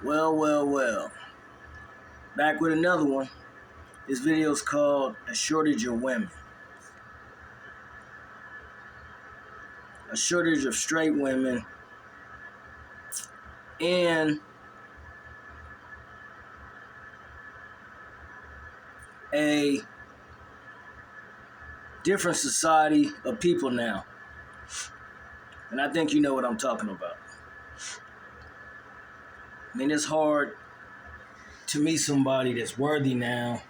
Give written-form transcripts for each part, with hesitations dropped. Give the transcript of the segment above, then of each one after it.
Well. Back with another one. This video is called A Shortage of Women. A shortage of straight women and a different society of people now. And I think you know what I'm talking about. I mean, it's hard to meet somebody that's worthy now,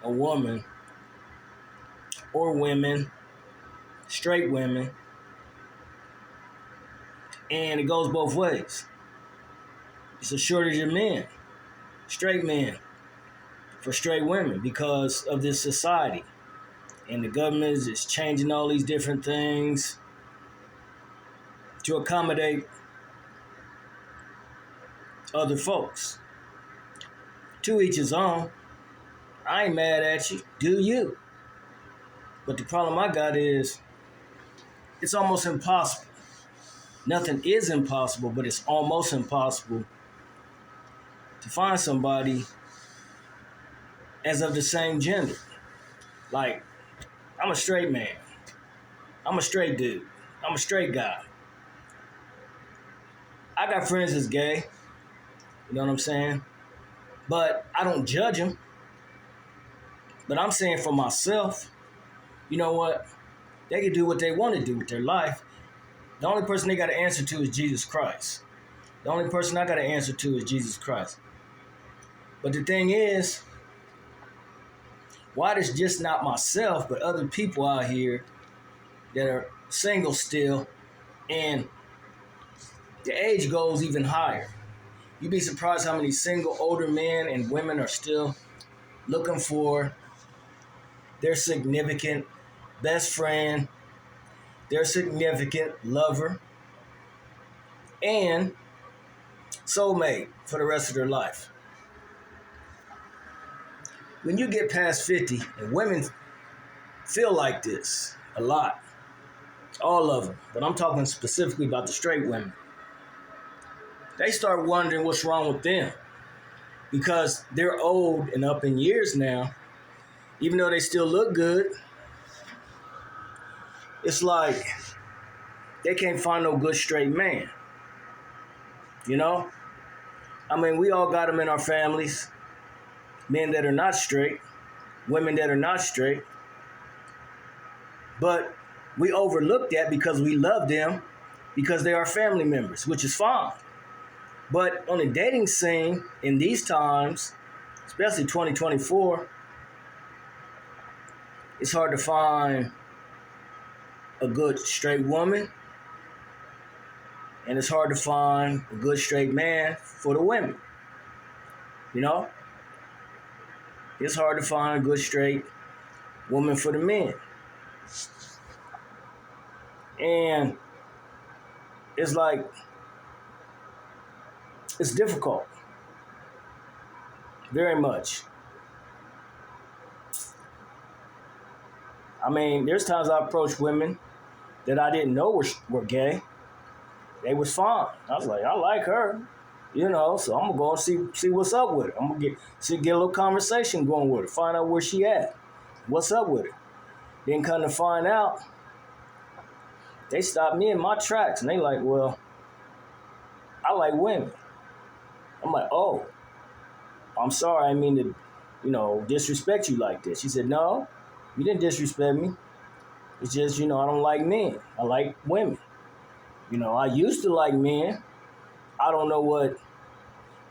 a woman or women, straight women, and it goes both ways. It's a shortage of men, straight men, for straight women because of this society. And the government is changing all these different things to accommodate other folks. To each his own. I ain't mad at you. Do you? But the problem I got is it's almost impossible. Nothing is impossible, but it's almost impossible to find somebody as of the same gender. Like, I'm a straight man. I'm a straight dude. I'm a straight guy. I got friends that's gay. You know what I'm saying? But I don't judge them. But I'm saying for myself, you know what? They can do what they want to do with their life. The only person they got to answer to is Jesus Christ. The only person I got to answer to is Jesus Christ. But the thing is, why there's just not myself, but other people out here that are single still, and the age goes even higher. You'd be surprised how many single older men and women are still looking for their significant best friend, their significant lover, and soulmate for the rest of their life. When you get past 50, and women feel like this a lot, all of them, but I'm talking specifically about the straight women, they start wondering what's wrong with them because they're old and up in years now. Even though they still look good, it's like they can't find no good straight man. You know? I mean, we all got them in our families. Men that are not straight, women that are not straight. But we overlook that because we love them, because they are family members, which is fine. But on the dating scene in these times, especially 2024, it's hard to find a good straight woman, and it's hard to find a good straight man for the women. You know? It's hard to find a good straight woman for the men. And it's like, it's difficult. Very much. I mean, there's times I approached women that I didn't know were gay. They was fine. I was like, I like her, you know, so I'm going to go see what's up with her. I'm going to get a little conversation going with her, find out where she at, what's up with her. Then come to find out, they stopped me in my tracks, and they like, well, I like women. I'm like, oh, I'm sorry, I didn't mean to, disrespect you like this. She said, no, you didn't disrespect me. It's just, I don't like men. I like women. I used to like men. I don't know what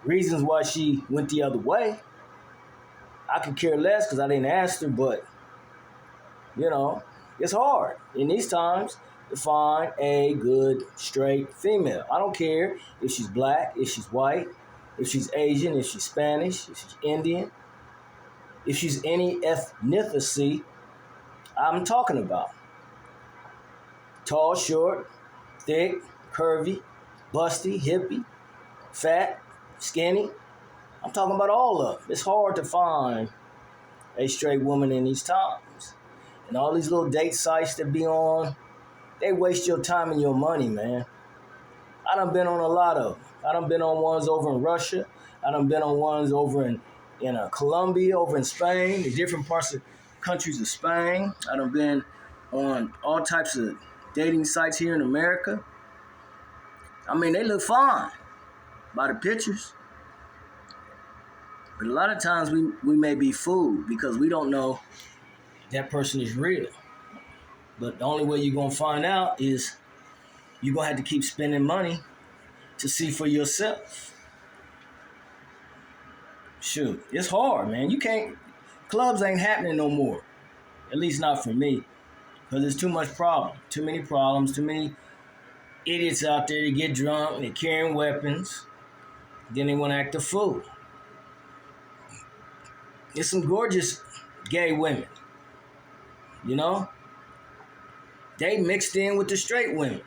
reasons why she went the other way. I could care less because I didn't ask her, but, it's hard in these times to find a good, straight female. I don't care if she's black, if she's white, if she's Asian, if she's Spanish, if she's Indian, if she's any ethnicity I'm talking about. Tall, short, thick, curvy, busty, hippie, fat, skinny. I'm talking about all of them. It's hard to find a straight woman in these times. And all these little date sites that be on, they waste your time and your money, man. I done been on a lot of them. I done been on ones over in Russia. I done been on ones over in Colombia, over in Spain, the different parts of countries of Spain. I done been on all types of dating sites here in America. I mean, they look fine by the pictures. But a lot of times we may be fooled because we don't know that person is real. But the only way you're going to find out is you're going to have to keep spending money to see for yourself. Shoot, it's hard, man. You can't, clubs ain't happening no more. At least not for me. Because there's too much problem. Too many problems. Too many idiots out there to get drunk. They're carrying weapons. Then they want to act a fool. There's some gorgeous gay women. You know? They mixed in with the straight women.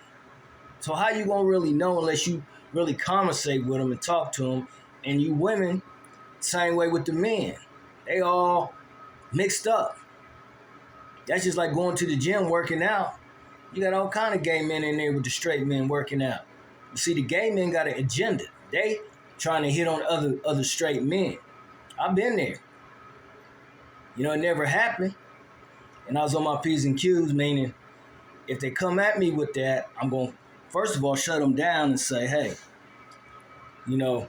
So how you gonna really know unless you really conversate with them and talk to them? And you women, same way with the men. They all mixed up. That's just like going to the gym working out. You got all kind of gay men in there with the straight men working out. You see, the gay men got an agenda. They trying to hit on other straight men. I've been there. You know, it never happened. And I was on my P's and Q's, meaning if they come at me with that, I'm going to, first of all, shut them down and say, hey, you know,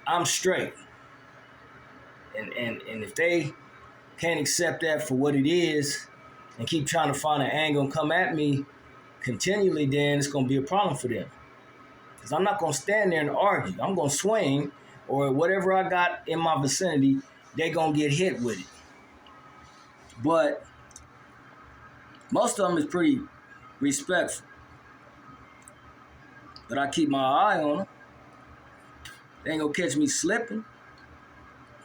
I'm straight. And if they can't accept that for what it is and keep trying to find an angle and come at me continually, then it's going to be a problem for them. Because I'm not going to stand there and argue. I'm going to swing, or whatever I got in my vicinity, they're going to get hit with it. But most of them is pretty respectful. But I keep my eye on them. They ain't going to catch me slipping,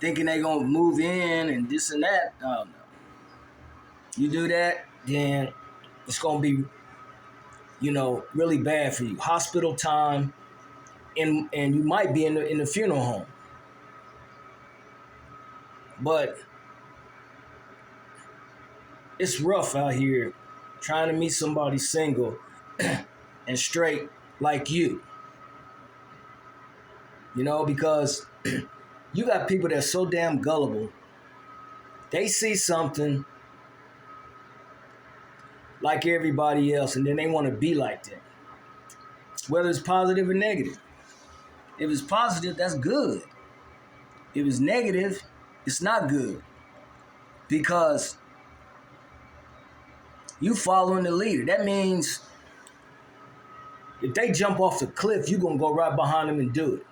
thinking they going to move in and this and that. No. You do that, then it's going to be, you know, really bad for you. Hospital time, and you might be in the funeral home. But it's rough out here trying to meet somebody single and straight like you. You know, because you got people that's so damn gullible. They see something like everybody else, and then they want to be like them. Whether it's positive or negative. If it's positive, that's good. If it's negative, it's not good. Because you following the leader. That means if they jump off the cliff, you're going to go right behind them and do it.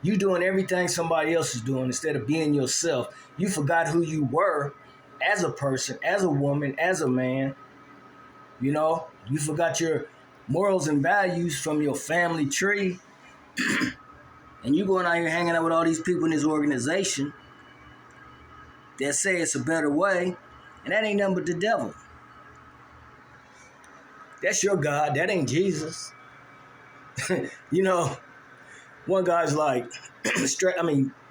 You doing everything somebody else is doing instead of being yourself. You forgot who you were as a person, as a woman, as a man. You know, you forgot your morals and values from your family tree. And you going out here hanging out with all these people in this organization that say it's a better way. And that ain't nothing but the devil. That's your God. That ain't Jesus. You know, one guy's like,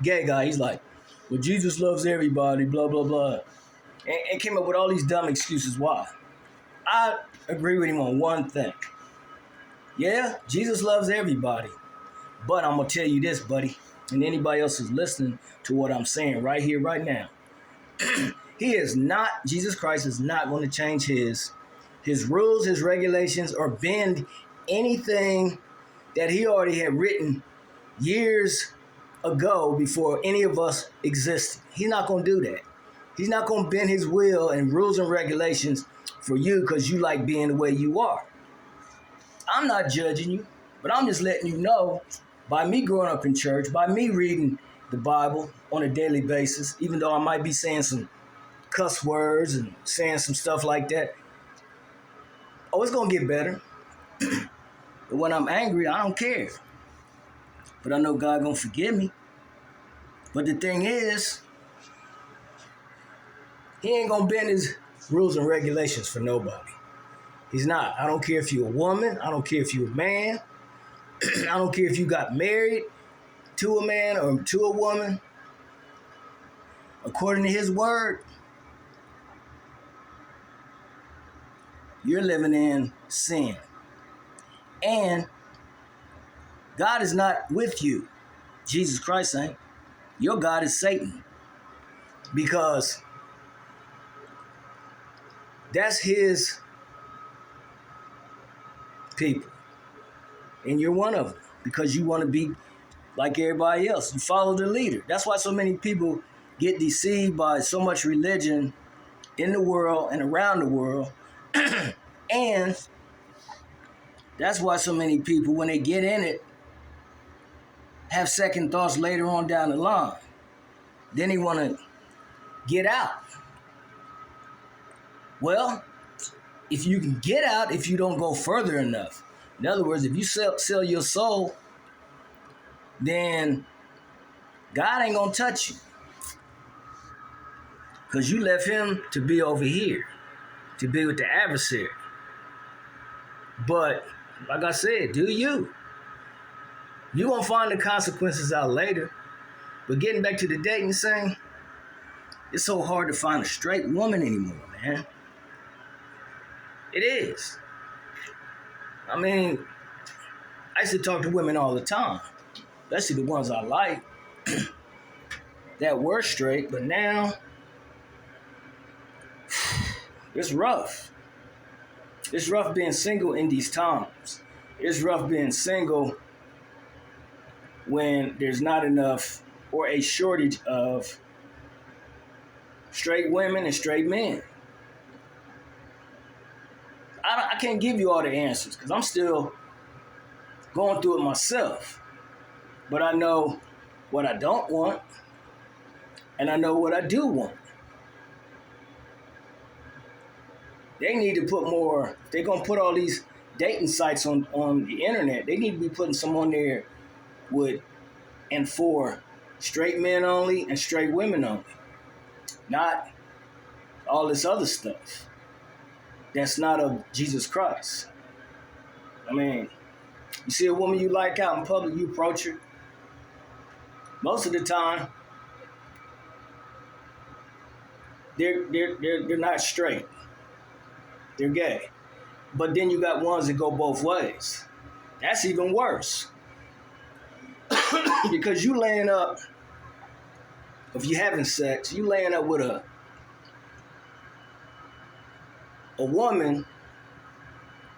gay guy, he's like, well, Jesus loves everybody, blah, blah, blah. And came up with all these dumb excuses why. I agree with him on one thing. Yeah, Jesus loves everybody. But I'm going to tell you this, buddy, and anybody else who's listening to what I'm saying right here, right now. Jesus Christ is not going to change his rules, his regulations, or bend anything that he already had written years ago before any of us existed. He's not going to do that. He's not going to bend his will and rules and regulations for you because you like being the way you are. I'm not judging you, but I'm just letting you know, by me growing up in church, by me reading the Bible on a daily basis, even though I might be saying some cuss words and saying some stuff like that, oh, it's going to get better. But when I'm angry, I don't care. But I know God going to forgive me. But the thing is, he ain't going to bend his rules and regulations for nobody. He's not. I don't care if you're a woman. I don't care if you're a man. I don't care if you got married to a man or to a woman. According to his word, you're living in sin. And God is not with you. Jesus Christ ain't. Your God is Satan. Because that's his people. And you're one of them. Because you want to be like everybody else. You follow the leader. That's why so many people get deceived by so much religion in the world and around the world. And that's why so many people, when they get in it, have second thoughts later on down the line. Then they want to get out. Well, if you can get out, if you don't go further enough. In other words, if you sell your soul, then God ain't going to touch you. Because you left him to be over here, to be with the adversary. But, like I said, do you. You're going to find the consequences out later. But getting back to the dating thing, it's so hard to find a straight woman anymore, man. It is. I mean, I used to talk to women all the time, especially the ones I like that were straight, but now it's rough. It's rough being single in these times. It's rough being single when there's not enough or a shortage of straight women and straight men. I can't give you all the answers because I'm still going through it myself. But I know what I don't want, and I know what I do want. They need to put more, if they're going to put all these dating sites on the internet, they need to be putting some on there with and for straight men only and straight women only. Not all this other stuff that's not of Jesus Christ. I mean, you see a woman you like out in public, you approach her. Most of the time, they're not straight. They're gay. But then you got ones that go both ways. That's even worse. Because you laying up, if you're having sex, you laying up with a woman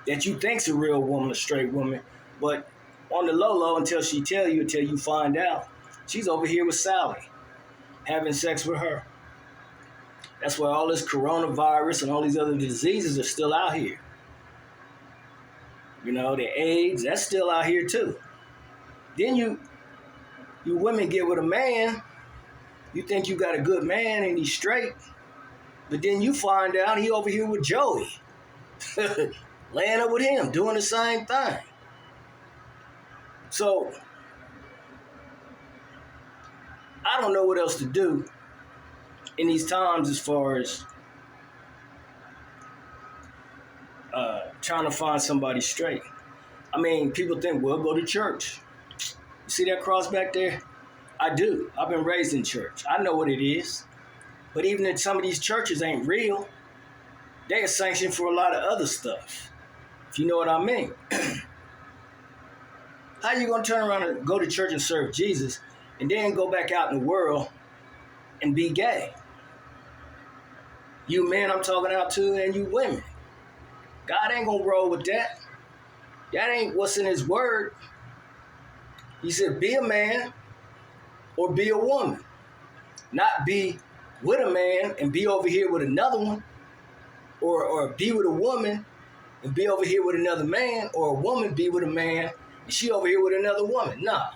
that you think's a real woman, a straight woman, but on the low until she tell you, until you find out, she's over here with Sally, having sex with her. That's why all this coronavirus and all these other diseases are still out here. You know, the AIDS, that's still out here too. Then you women get with a man, you think you got a good man and he's straight, but then you find out he over here with Joey, laying up with him, doing the same thing. So, I don't know what else to do in these times as far as trying to find somebody straight. I mean, people think, well, go to church. You see that cross back there? I do. I've been raised in church. I know what it is. But even if some of these churches ain't real, they are sanctioned for a lot of other stuff, if you know what I mean. How you going to turn around and go to church and serve Jesus and then go back out in the world and be gay? You men I'm talking out to and you women. God ain't going to roll with that. That ain't what's in his word. He said, be a man or be a woman. Not be with a man and be over here with another one. Or be with a woman and be over here with another man. Or a woman be with a man and she over here with another woman. Nah.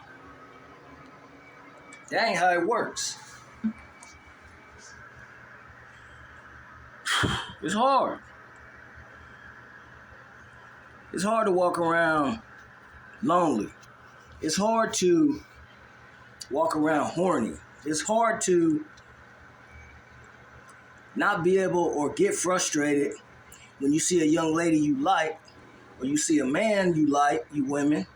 That ain't how it works. It's hard. It's hard to walk around lonely. It's hard to walk around horny. It's hard to not be able or get frustrated when you see a young lady you like, or you see a man you like, you women,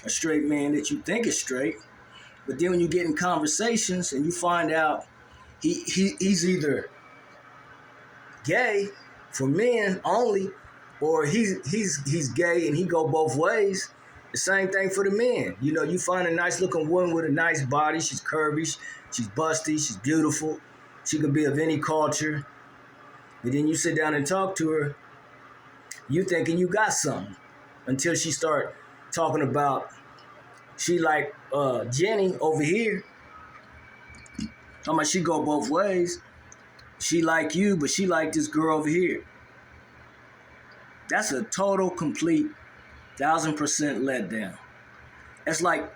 a straight man that you think is straight, but then when you get in conversations and you find out he's either gay for men only, or he's gay and he go both ways, The same thing for the men. You know, you find a nice looking woman with a nice body. She's curvy, she's busty, she's beautiful. She could be of any culture. But then you sit down and talk to her, you thinking you got something. Until she start talking about she like Jenny over here. How much she go both ways. She like you, but she like this girl over here. That's a total, complete, 1,000% letdown. It's like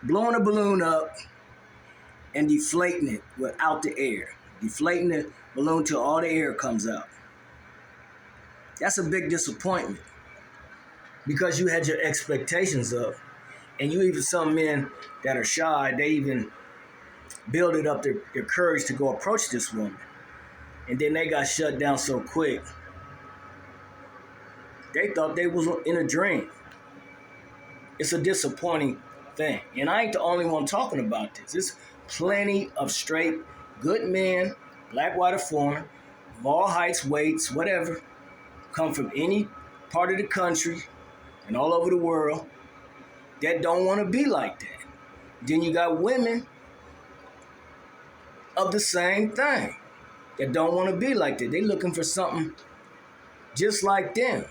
blowing a balloon up and deflating it without the air. Deflating the balloon till all the air comes out. That's a big disappointment because you had your expectations up. And you even, some men that are shy, they even builded up their courage to go approach this woman. And then they got shut down so quick. They thought they was in a dream. It's a disappointing thing. And I ain't the only one talking about this. There's plenty of straight, good men, black, white, or foreign, of all heights, weights, whatever, come from any part of the country and all over the world that don't want to be like that. Then you got women of the same thing that don't want to be like that. They looking for something just like them.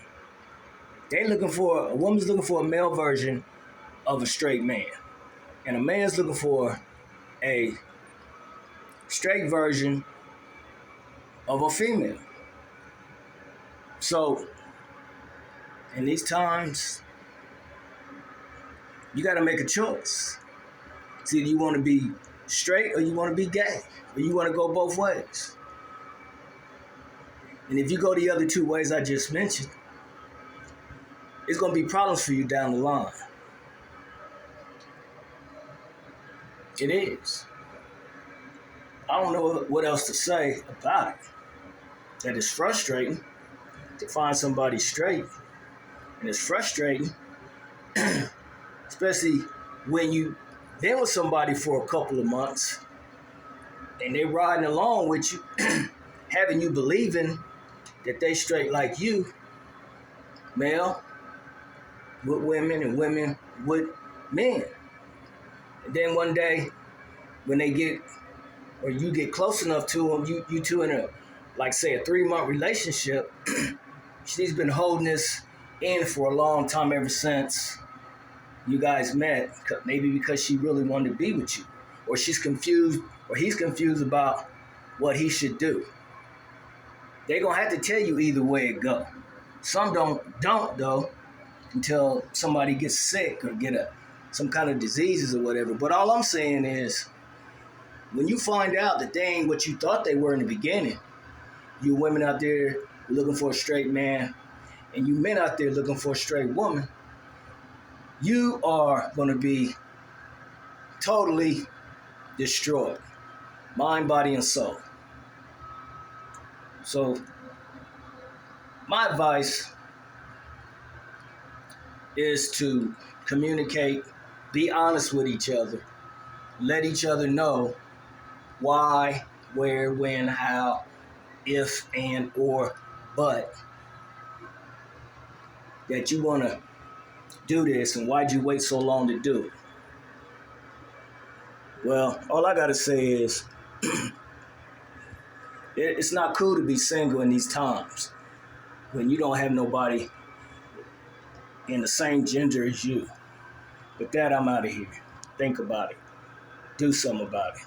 A woman's looking for a male version of a straight man. And a man's looking for a straight version of a female. So, in these times, you got to make a choice. It's either you want to be straight or you want to be gay, or you want to go both ways. And if you go the other two ways I just mentioned, it's going to be problems for you down the line. It is. I don't know what else to say about it. That it's frustrating to find somebody straight. And it's frustrating, especially when you've been with somebody for a couple of months and they riding along with you, having you believing that they straight like you, male with women and women with men. And then one day when they get, or you get close enough to them, you two in a, like say a 3-month relationship, she's been holding this in for a long time ever since you guys met, maybe because she really wanted to be with you, or she's confused, or he's confused about what he should do. They're gonna have to tell you either way it go. Some don't though, until somebody gets sick or get some kind of diseases or whatever. But all I'm saying is, when you find out that they ain't what you thought they were in the beginning, you women out there looking for a straight man, and you men out there looking for a straight woman, you are going to be totally destroyed, mind, body, and soul. So my advice is to communicate, be honest with each other, let each other know why, where, when, how, if, and, or, but that you want to do this, and why'd you wait so long to do it? Well, all I got to say is it's not cool to be single in these times when you don't have nobody in the same gender as you. With that, I'm out of here. Think about it. Do something about it.